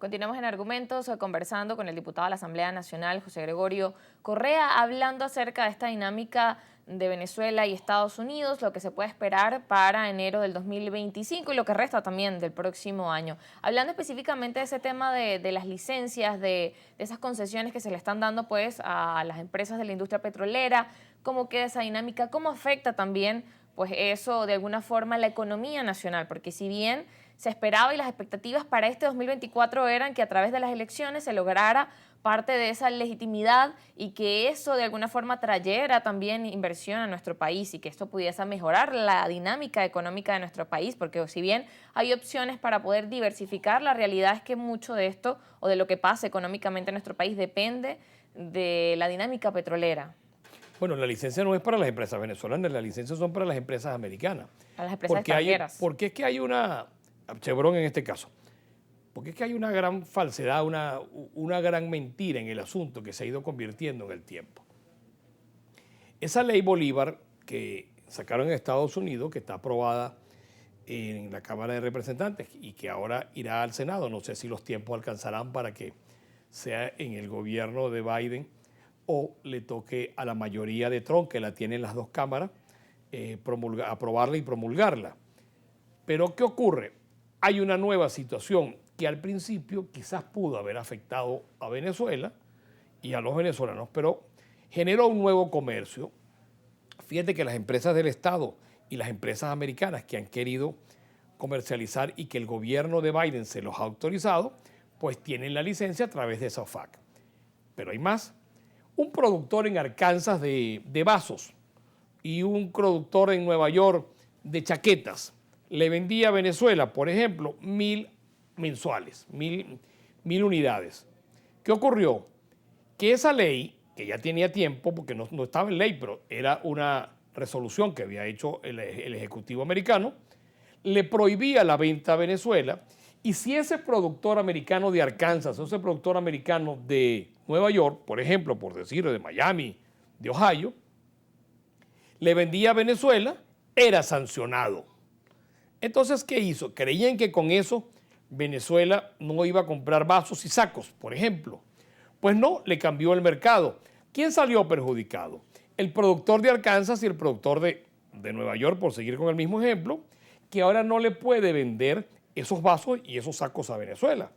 Continuamos en Argumentos conversando con el diputado de la Asamblea Nacional, José Gregorio Correa, hablando acerca de esta dinámica de Venezuela y Estados Unidos, lo que se puede esperar para enero del 2025 y lo que resta también del próximo año. Hablando específicamente de ese tema de las licencias, de esas concesiones que se le están dando pues a las empresas de la industria petrolera, ¿cómo queda esa dinámica? ¿Cómo afecta también pues eso de alguna forma la economía nacional? Porque si bien se esperaba y las expectativas para este 2024 eran que a través de las elecciones se lograra parte de esa legitimidad y que eso de alguna forma trayera también inversión a nuestro país y que esto pudiese mejorar la dinámica económica de nuestro país, porque si bien hay opciones para poder diversificar, la realidad es que mucho de esto o de lo que pasa económicamente en nuestro país depende de la dinámica petrolera. Bueno, la licencia no es para las empresas venezolanas, las licencias son para las empresas americanas. Para las empresas extranjeras. Porque es que hay una, Chevron en este caso, porque es que hay una gran falsedad, una gran mentira en el asunto que se ha ido convirtiendo en el tiempo. Esa ley Bolívar que sacaron en Estados Unidos, que está aprobada en la Cámara de Representantes y que ahora irá al Senado, no sé si los tiempos alcanzarán para que sea en el gobierno de Biden o le toque a la mayoría de Trump, que la tienen las dos cámaras, aprobarla y promulgarla. Pero ¿qué ocurre? Hay una nueva situación que al principio quizás pudo haber afectado a Venezuela y a los venezolanos, pero generó un nuevo comercio. Fíjate que las empresas del Estado y las empresas americanas que han querido comercializar y que el gobierno de Biden se los ha autorizado, pues tienen la licencia a través de esa OFAC. Pero hay más. Un productor en Arkansas de vasos y un productor en Nueva York de chaquetas le vendía a Venezuela, por ejemplo, 1.000 mensuales, 1.000 unidades. ¿Qué ocurrió? Que esa ley, que ya tenía tiempo, porque no estaba en ley, pero era una resolución que había hecho el Ejecutivo americano, le prohibía la venta a Venezuela. Y si ese productor americano de Arkansas o ese productor americano de Nueva York, por ejemplo, por decir, de Miami, de Ohio, le vendía a Venezuela, era sancionado. Entonces, ¿qué hizo? Creían que con eso Venezuela no iba a comprar vasos y sacos, por ejemplo. Pues no, le cambió el mercado. ¿Quién salió perjudicado? El productor de Arkansas y el productor de Nueva York, por seguir con el mismo ejemplo, que ahora no le puede vender esos vasos y esos sacos a Venezuela.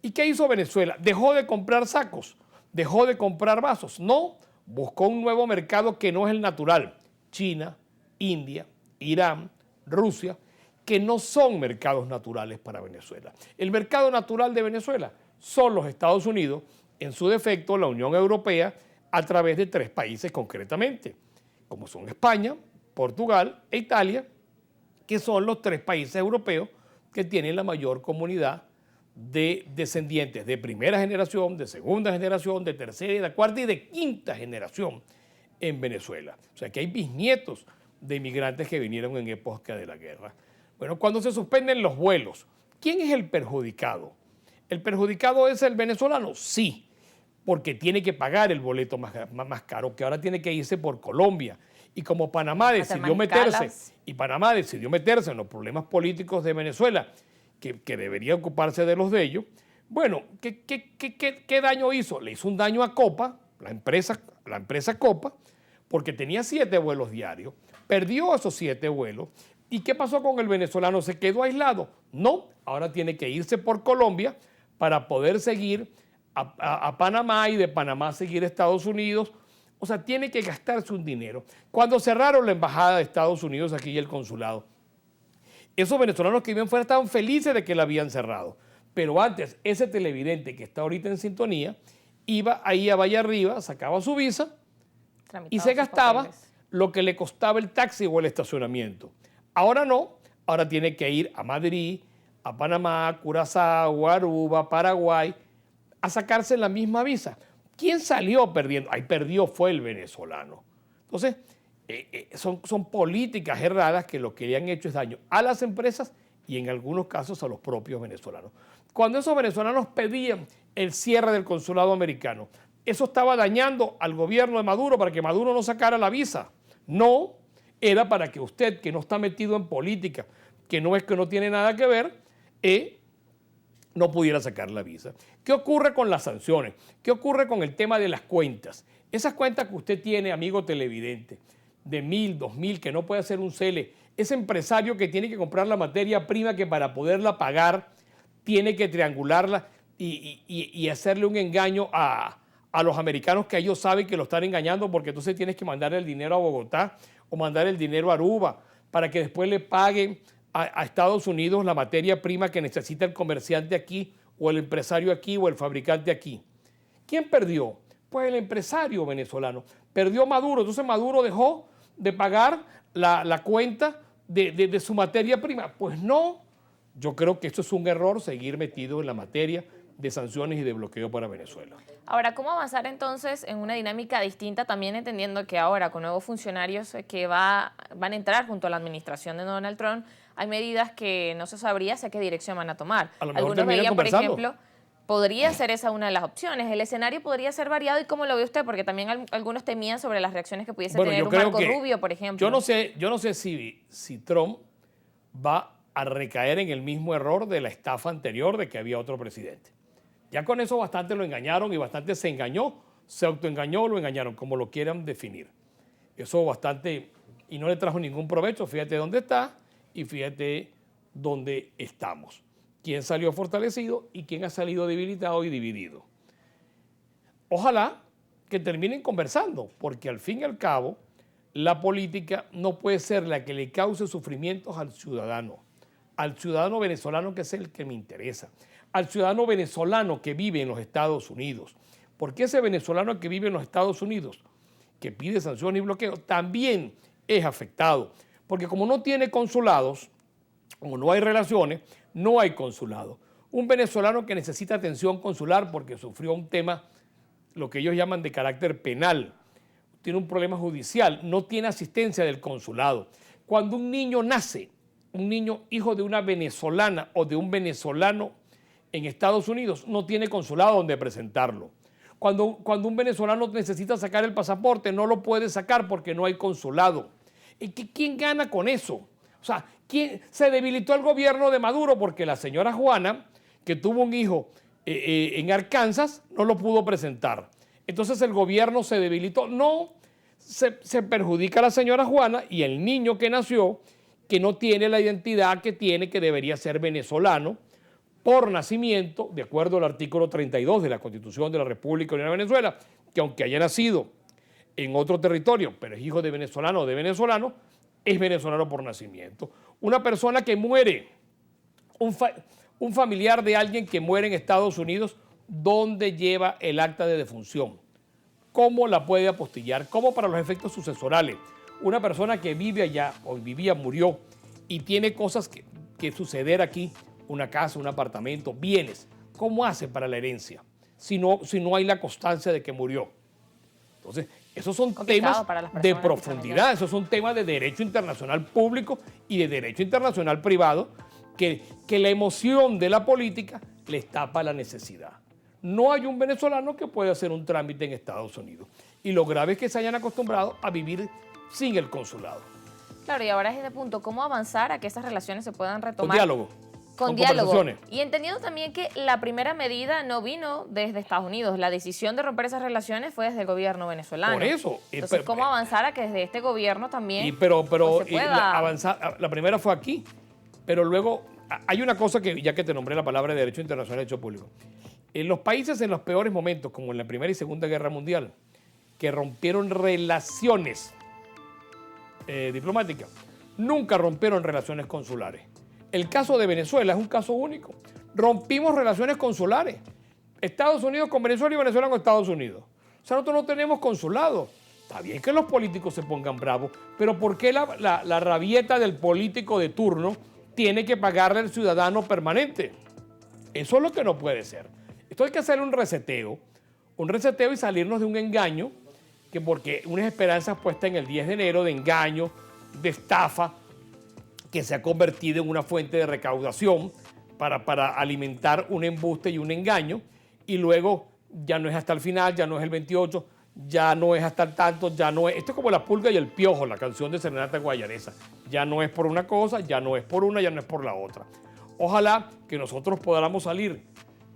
¿Y qué hizo Venezuela? Dejó de comprar sacos, dejó de comprar vasos. No, buscó un nuevo mercado que no es el natural. China, India, Irán, Rusia, que no son mercados naturales para Venezuela. El mercado natural de Venezuela son los Estados Unidos, en su defecto la Unión Europea, a través de 3 países concretamente, como son España, Portugal e Italia, que son los 3 países europeos que tienen la mayor comunidad de descendientes de primera generación, de segunda generación, de tercera y de cuarta y de quinta generación en Venezuela. O sea que hay bisnietos de inmigrantes que vinieron en época de la guerra. Bueno, cuando se suspenden los vuelos, ¿quién es el perjudicado? ¿El perjudicado es el venezolano? Sí, porque tiene que pagar el boleto más caro, que ahora tiene que irse por Colombia. Y como Panamá decidió meterse en los problemas políticos de Venezuela, que debería ocuparse de los de ellos, bueno, ¿qué daño hizo? Le hizo un daño a Copa, la empresa Copa, porque tenía 7 vuelos diarios, perdió esos 7 vuelos. ¿Y qué pasó con el venezolano? ¿Se quedó aislado? No, ahora tiene que irse por Colombia para poder seguir a Panamá y de Panamá seguir a Estados Unidos. O sea, tiene que gastarse un dinero. Cuando cerraron la embajada de Estados Unidos aquí y el consulado, esos venezolanos que vivían fuera estaban felices de que la habían cerrado. Pero antes, ese televidente que está ahorita en sintonía, iba ahí a Valle Arriba, sacaba su visa y se gastaba lo que le costaba el taxi o el estacionamiento. Ahora no, ahora tiene que ir a Madrid, a Panamá, Curazao, Aruba, Paraguay, a sacarse la misma visa. ¿Quién salió perdiendo? Ahí perdió fue el venezolano. Entonces, son políticas erradas que lo que le han hecho es daño a las empresas y en algunos casos a los propios venezolanos. Cuando esos venezolanos pedían el cierre del consulado americano, eso estaba dañando al gobierno de Maduro para que Maduro no sacara la visa. No, era para que usted, que no está metido en política, que no tiene nada que ver, no pudiera sacar la visa. ¿Qué ocurre con las sanciones? ¿Qué ocurre con el tema de las cuentas? Esas cuentas que usted tiene, amigo televidente, de 1.000, 2.000, que no puede hacer un CELE, ese empresario que tiene que comprar la materia prima que para poderla pagar tiene que triangularla y hacerle un engaño a los americanos que ellos saben que lo están engañando, porque entonces tienes que mandar el dinero a Bogotá o mandar el dinero a Aruba para que después le paguen a Estados Unidos la materia prima que necesita el comerciante aquí o el empresario aquí o el fabricante aquí. ¿Quién perdió? Pues el empresario venezolano. Perdió Maduro, entonces Maduro dejó de pagar la cuenta de su materia prima. Pues no, yo creo que esto es un error, seguir metido en la materia de sanciones y de bloqueo para Venezuela. Ahora, ¿cómo avanzar entonces en una dinámica distinta, también entendiendo que ahora con nuevos funcionarios que van a entrar junto a la administración de Donald Trump, hay medidas que no se sabría hacia qué dirección van a tomar? A lo mejor Algunos veían, por conversando. ejemplo, podría ser esa una de las opciones. El escenario podría ser variado. ¿Y cómo lo ve usted? Porque también algunos temían sobre las reacciones que pudiese tener un Marco Rubio, por ejemplo. Yo no sé si Trump va a recaer en el mismo error de la estafa anterior de que había otro presidente. Ya con eso bastante lo engañaron y bastante se engañó, se autoengañó o lo engañaron, como lo quieran definir. Eso bastante, y no le trajo ningún provecho. Fíjate dónde está y fíjate dónde estamos. Quién salió fortalecido y quién ha salido debilitado y dividido. Ojalá que terminen conversando, porque al fin y al cabo la política no puede ser la que le cause sufrimientos al ciudadano venezolano, que es el que me interesa, al ciudadano venezolano que vive en los Estados Unidos. Porque ese venezolano que vive en los Estados Unidos, que pide sanciones y bloqueo, también es afectado. Porque como no tiene consulados, como no hay relaciones, no hay consulado. Un venezolano que necesita atención consular porque sufrió un tema, lo que ellos llaman de carácter penal, tiene un problema judicial, no tiene asistencia del consulado. Cuando un niño nace, un niño hijo de una venezolana o de un venezolano en Estados Unidos, no tiene consulado donde presentarlo. Cuando un venezolano necesita sacar el pasaporte, no lo puede sacar porque no hay consulado. ¿Y quién gana con eso? O sea, ¿quién se debilitó el gobierno de Maduro? Porque la señora Juana, que tuvo un hijo en Arkansas, no lo pudo presentar. Entonces el gobierno se debilitó. No, se perjudica a la señora Juana y el niño que nació, que no tiene la identidad que tiene, que debería ser venezolano por nacimiento, de acuerdo al artículo 32 de la Constitución de la República Unificada de Venezuela, que aunque haya nacido en otro territorio, pero es hijo de venezolano o de venezolano, es venezolano por nacimiento. Una persona que muere, un familiar de alguien que muere en Estados Unidos, ¿dónde lleva el acta de defunción? ¿Cómo la puede apostillar? ¿Cómo para los efectos sucesorales? Una persona que vive allá o vivía, murió y tiene cosas que suceder aquí, una casa, un apartamento, bienes, ¿cómo hace para la herencia si no hay la constancia de que murió? Entonces, esos son temas de profundidad, esos son temas de derecho internacional público y de derecho internacional privado que la emoción de la política les tapa la necesidad. No hay un venezolano que pueda hacer un trámite en Estados Unidos. Y lo grave es que se hayan acostumbrado a vivir sin el consulado. Claro, y ahora es ese punto, ¿cómo avanzar a que esas relaciones se puedan retomar? Con diálogo. Con diálogo. Y entendiendo también que la primera medida no vino desde Estados Unidos, la decisión de romper esas relaciones fue desde el gobierno venezolano. Por eso. Entonces, ¿cómo avanzar a que desde este gobierno también pero pues, se pueda avanzar? La primera fue aquí, pero luego hay una cosa que, ya que te nombré la palabra de derecho internacional y derecho público. En los países en los peores momentos, como en la Primera y Segunda Guerra Mundial, que rompieron relaciones diplomáticas, nunca rompieron relaciones consulares. El caso de Venezuela es un caso único. Rompimos relaciones consulares. Estados Unidos con Venezuela y Venezuela con Estados Unidos. O sea, nosotros no tenemos consulado. Está bien que los políticos se pongan bravos, pero ¿por qué la rabieta del político de turno tiene que pagarle al ciudadano permanente? Eso es lo que no puede ser. Esto hay que hacer un reseteo y salirnos de un engaño, que porque unas esperanzas puestas en el 10 de enero de engaño, de estafa, que se ha convertido en una fuente de recaudación para alimentar un embuste y un engaño, y luego ya no es hasta el final, ya no es el 28, ya no es hasta el tanto, ya no es... Esto es como La Pulga y el Piojo, la canción de Serenata Guayaresa. Ya no es por una cosa, ya no es por una, ya no es por la otra. Ojalá que nosotros podamos salir,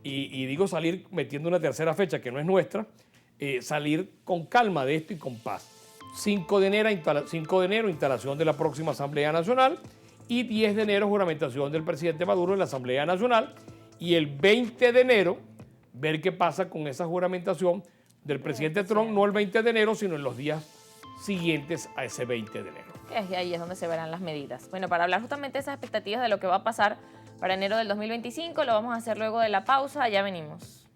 y digo salir metiendo una tercera fecha que no es nuestra, salir con calma de esto y con paz. 5 de enero, instalación de la próxima Asamblea Nacional, y 10 de enero, juramentación del presidente Maduro en la Asamblea Nacional, y el 20 de enero, ver qué pasa con esa juramentación del presidente Trump, no el 20 de enero, sino en los días siguientes a ese 20 de enero. Y ahí es donde se verán las medidas. Bueno, para hablar justamente de esas expectativas de lo que va a pasar para enero del 2025, lo vamos a hacer luego de la pausa. Ya venimos.